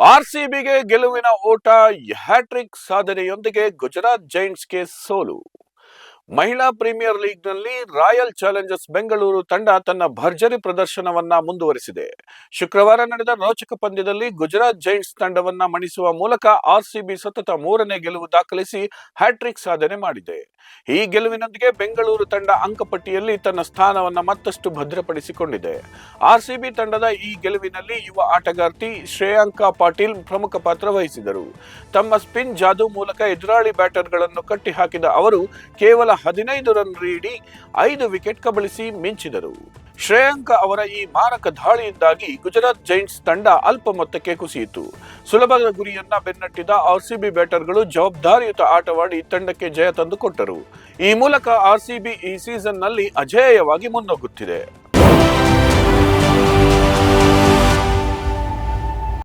ಆರ್ಸಿಬಿಗೆ ಗೆಲುವಿನ ಓಟ. ಹ್ಯಾಟ್ರಿಕ್ ಸಾಧನೆಯೊಂದಿಗೆ ಗುಜರಾತ್ ಜೈಂಟ್ಸ್ಗೆ ಸೋಲು. ಮಹಿಳಾ ಪ್ರೀಮಿಯರ್ ಲೀಗ್ನಲ್ಲಿ ರಾಯಲ್ ಚಾಲೆಂಜರ್ಸ್ ಬೆಂಗಳೂರು ತಂಡ ತನ್ನ ಭರ್ಜರಿ ಪ್ರದರ್ಶನವನ್ನ ಮುಂದುವರಿಸಿದೆ. ಶುಕ್ರವಾರ ನಡೆದ ರೋಚಕ ಪಂದ್ಯದಲ್ಲಿ ಗುಜರಾತ್ ಜೈಂಟ್ಸ್ ತಂಡವನ್ನ ಮಣಿಸುವ ಮೂಲಕ ಆರ್ಸಿಬಿ ಸತತ 3ನೇ ಗೆಲುವು ದಾಖಲಿಸಿ ಹ್ಯಾಟ್ರಿಕ್ ಸಾಧನೆ ಮಾಡಿದೆ. ಈ ಗೆಲುವಿನೊಂದಿಗೆ ಬೆಂಗಳೂರು ತಂಡ ಅಂಕಪಟ್ಟಿಯಲ್ಲಿ ತನ್ನ ಸ್ಥಾನವನ್ನ ಮತ್ತಷ್ಟು ಭದ್ರಪಡಿಸಿಕೊಂಡಿದೆ. ಆರ್ಸಿಬಿ ತಂಡದ ಈ ಗೆಲುವಿನಲ್ಲಿ ಯುವ ಆಟಗಾರ್ತಿ ಶ್ರೇಯಾಂಕಾ ಪಾಟೀಲ್ ಪ್ರಮುಖ ಪಾತ್ರ ವಹಿಸಿದರು. ತಮ್ಮ ಸ್ಪಿನ್ ಜಾದೂ ಮೂಲಕ ಎದುರಾಳಿ ಬ್ಯಾಟರ್ಗಳನ್ನು ಕಟ್ಟಿಹಾಕಿದ ಅವರು ಕೇವಲ 15 ರನ್ ನೀಡಿ 5 ವಿಕೆಟ್ ಕಬಳಿಸಿ ಮಿಂಚಿದರು. ಶ್ರೇಯಾಂಕಾ ಅವರ ಈ ಮಾರಕ ದಾಳಿಯಿಂದಾಗಿ ಗುಜರಾತ್ ಜೈಂಟ್ಸ್ ತಂಡ ಅಲ್ಪ ಮೊತ್ತಕ್ಕೆ ಕುಸಿಯಿತು. ಸುಲಭದ ಗುರಿಯನ್ನ ಬೆನ್ನಟ್ಟಿದ ಆರ್ಸಿಬಿ ಬ್ಯಾಟರ್ಗಳು ಜವಾಬ್ದಾರಿಯುತ ಆಟವಾಡಿ ತಂಡಕ್ಕೆ ಜಯ ತಂದುಕೊಟ್ಟರು. ಈ ಮೂಲಕ ಆರ್ಸಿಬಿ ಈ ಸೀಸನ್ನಲ್ಲಿ ಅಜೇಯವಾಗಿ ಮುನ್ನುಗ್ಗುತ್ತಿದೆ.